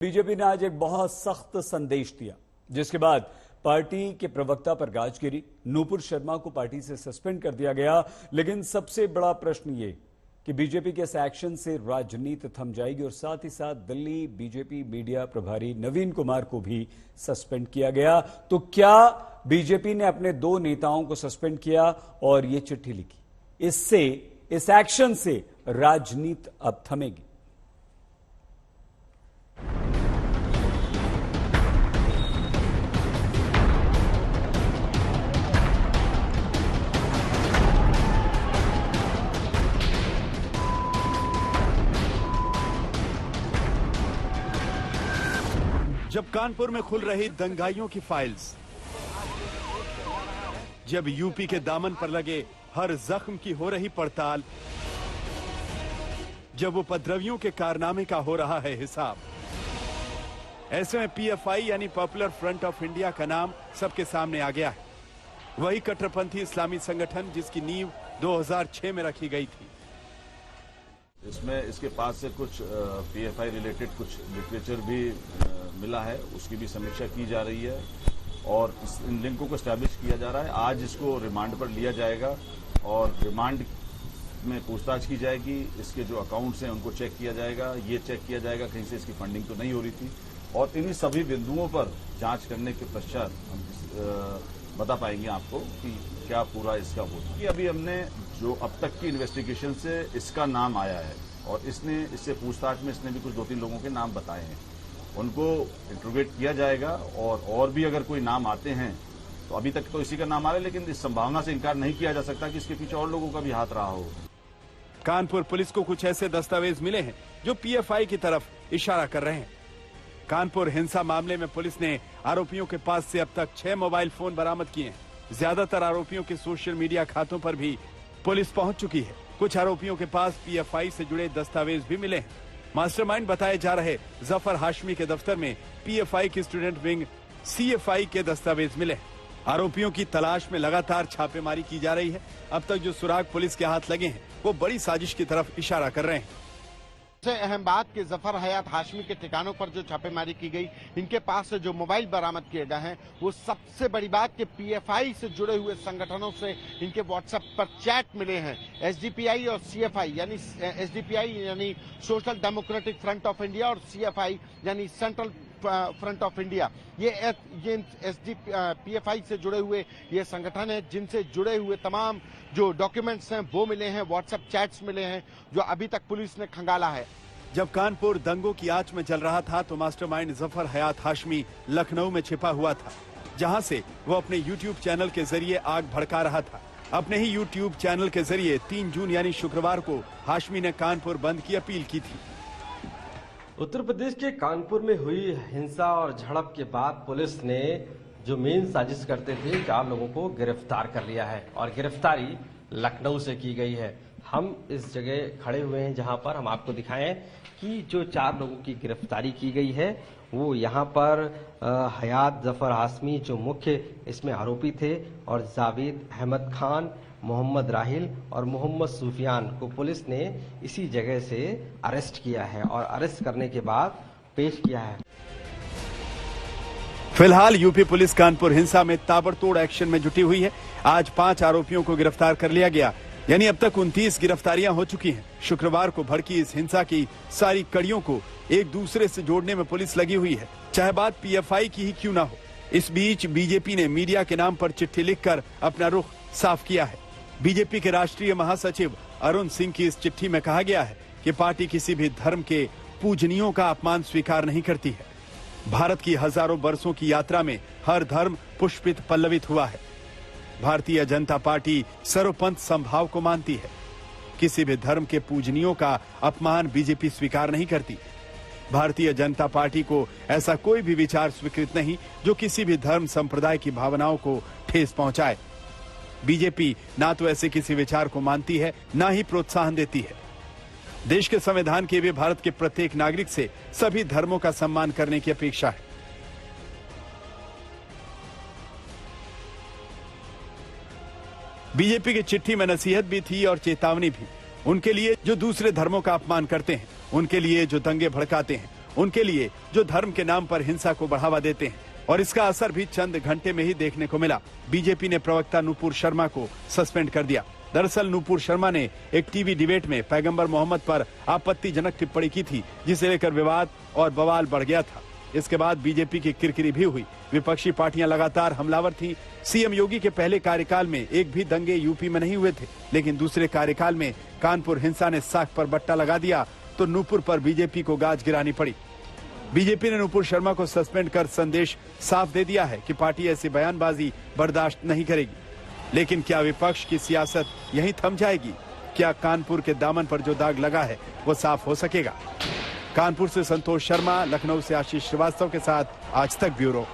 BJP ने आज एक बहुत सख्त संदेश दिया, जिसके बाद पार्टी के प्रवक्ता पर गाज गिरी। नूपुर शर्मा को पार्टी से सस्पेंड कर दिया गया। लेकिन सबसे बड़ा प्रश्न ये कि बीजेपी के इस एक्शन से राजनीति थम जाएगी और साथ ही साथ दिल्ली बीजेपी मीडिया प्रभारी नवीन कुमार को भी सस्पेंड किया गया। तो क्या बीजेपी ने अपने 2 नेताओं को सस्पेंड किया और ये चिट्ठी लिखी? इससे, इस एक्शन से राजनीति अब थमेगी। जब कानपुर में खुल रही दंगाइयों की फाइल्स, जब यूपी के दामन पर लगे हर जख्म की हो रही पड़ताल, जब उपद्रवियों के कारनामे का हो रहा है हिसाब, ऐसे में पीएफआई यानी पॉपुलर फ्रंट ऑफ इंडिया का नाम सबके सामने आ गया है। वही कट्टरपंथी इस्लामी संगठन जिसकी नींव 2006 में रखी गई थी। इसमें इसके पास से कुछ पीएफआई रिलेटेड कुछ लिटरेचर भी मिला है, उसकी भी समीक्षा की जा रही है और इन लिंकों को एस्टैब्लिश किया जा रहा है। आज इसको रिमांड पर लिया जाएगा और रिमांड में पूछताछ की जाएगी। इसके जो अकाउंट्स हैं उनको चेक किया जाएगा, ये चेक किया जाएगा कहीं से इसकी फंडिंग तो नहीं हो रही थी और इन्हीं सभी बिंदुओं पर जांच करने के पश्चात हम बता पाएंगे आपको कि क्या पूरा इसका होता है। अभी हमने जो अब तक की इन्वेस्टिगेशन से इसका नाम आया है और इससे पूछताछ में इसने भी कुछ 2-3 लोगों के नाम बताए हैं, उनको इंट्रोगेट किया जाएगा और भी अगर कोई नाम आते हैं तो अभी तक तो इसी का नाम आ रहा है, लेकिन इस संभावना से इनकार नहीं किया जा सकता कि इसके पीछे और लोगों का भी हाथ रहा हो। कानपुर पुलिस को कुछ ऐसे दस्तावेज मिले हैं जो पीएफआई की तरफ इशारा कर रहे हैं। कानपुर हिंसा मामले में पुलिस ने आरोपियों के पास से अब तक 6 मोबाइल फोन बरामद किए हैं। ज्यादातर आरोपियों के सोशल मीडिया खातों पर भी पुलिस पहुंच चुकी है। कुछ आरोपियों के पास पीएफआई से जुड़े दस्तावेज भी मिले हैं। मास्टरमाइंड बताए जा रहे जफर हाशमी के दफ्तर में पीएफआई की स्टूडेंट विंग सीएफआई के दस्तावेज मिले हैं। आरोपियों की तलाश में लगातार छापेमारी की जा रही है। अब तक जो सुराग पुलिस के हाथ लगे हैं वो बड़ी साजिश की तरफ इशारा कर रहे हैं। सबसे अहम बात कि जफर हयात हाशमी के ठिकानों पर जो छापेमारी की गई, इनके पास से जो मोबाइल बरामद किए गए हैं, वो सबसे बड़ी बात कि पीएफआई से जुड़े हुए संगठनों से इनके व्हाट्सएप पर चैट मिले हैं। एसडीपीआई और सीएफआई यानी एसडीपीआई यानी social democratic front of India और सीएफआई यानी सेंट्रल फ्रंट ऑफ इंडिया, ये पीएफआई से जुड़े हुए ये संगठन है जिनसे जुड़े हुए तमाम जो डॉक्यूमेंट्स हैं वो मिले हैं, व्हाट्सएप चैट्स मिले हैं जो अभी तक पुलिस ने खंगाला है। जब कानपुर दंगों की आंच में चल रहा था तो मास्टरमाइंड जफर हयात हाशमी लखनऊ में छिपा हुआ था, जहां से वो अपने यूट्यूब चैनल के जरिए आग भड़का रहा था। अपने ही यूट्यूब चैनल के जरिए 3 जून यानी शुक्रवार को हाशमी ने कानपुर बंद की अपील की थी। उत्तर प्रदेश के कानपुर में हुई हिंसा और झड़प के बाद पुलिस ने जो मेन साजिश करते थे 4 लोगों को गिरफ्तार कर लिया है और गिरफ्तारी लखनऊ से की गई है। हम इस जगह खड़े हुए हैं जहां पर हम आपको दिखाएं कि जो 4 लोगों की गिरफ्तारी की गई है वो यहाँ पर हयात जफर हाशमी जो मुख्य इसमें आरोपी थे और जावेद अहमद खान, मोहम्मद राहिल और मोहम्मद सुफियान को पुलिस ने इसी जगह से अरेस्ट किया है और अरेस्ट करने के बाद पेश किया है। फिलहाल यूपी पुलिस कानपुर हिंसा में ताबड़तोड़ एक्शन में जुटी हुई है। आज 5 आरोपियों को गिरफ्तार कर लिया गया, यानी अब तक 29 गिरफ्तारियां हो चुकी हैं। शुक्रवार को भड़की इस हिंसा की सारी कड़ियों को एक दूसरे से जोड़ने में पुलिस लगी हुई है, चाहे बात पीएफआई की ही क्यों ना हो। इस बीच बीजेपी ने मीडिया के नाम पर चिट्ठी लिखकर अपना रुख साफ किया है। बीजेपी के राष्ट्रीय महासचिव अरुण सिंह की इस चिट्ठी में कहा गया है कि पार्टी किसी भी धर्म के पूजनियों का अपमान स्वीकार नहीं करती है। भारत की हजारों वर्षों की यात्रा में हर धर्म पुष्पित पल्लवित हुआ है। भारतीय जनता पार्टी सर्वपंथ समभाव को मानती है। किसी भी धर्म के पूजनियों का अपमान बीजेपी स्वीकार नहीं करती। भारतीय जनता पार्टी को ऐसा कोई भी विचार स्वीकृत नहीं जो किसी भी धर्म संप्रदाय की भावनाओं को ठेस पहुंचाए। बीजेपी ना तो ऐसे किसी विचार को मानती है, ना ही प्रोत्साहन देती है। देश के संविधान की भी भारत के प्रत्येक नागरिक से सभी धर्मों का सम्मान करने की अपेक्षा है। बीजेपी की चिट्ठी में नसीहत भी थी और चेतावनी भी। उनके लिए जो दूसरे धर्मों का अपमान करते हैं, उनके लिए जो दंगे भड़काते हैं, उनके लिए जो धर्म के नाम पर हिंसा को बढ़ावा देते हैं। और इसका असर भी चंद घंटे में ही देखने को मिला। बीजेपी ने प्रवक्ता नूपुर शर्मा को सस्पेंड कर दिया। दरअसल नूपुर शर्मा ने एक टीवी डिबेट में पैगंबर मोहम्मद पर आपत्तिजनक टिप्पणी की थी, जिसे लेकर विवाद और बवाल बढ़ गया था। इसके बाद बीजेपी की किरकिरी भी हुई। विपक्षी पार्टियां लगातार हमलावर थीं। सीएम योगी के पहले कार्यकाल में एक भी दंगे यूपी में नहीं हुए थे, लेकिन दूसरे कार्यकाल में कानपुर हिंसा ने साख पर बट्टा लगा दिया तो नूपुर पर बीजेपी को गाज गिरानी पड़ी। बीजेपी ने नूपुर शर्मा को सस्पेंड कर संदेश साफ दे दिया है कि पार्टी ऐसी बयानबाजी बर्दाश्त नहीं करेगी। लेकिन क्या विपक्ष की सियासत यहीं थम जाएगी? क्या कानपुर के दामन पर जो दाग लगा है वो साफ हो सकेगा? कानपुर से संतोष शर्मा, लखनऊ से आशीष श्रीवास्तव के साथ आज तक ब्यूरो।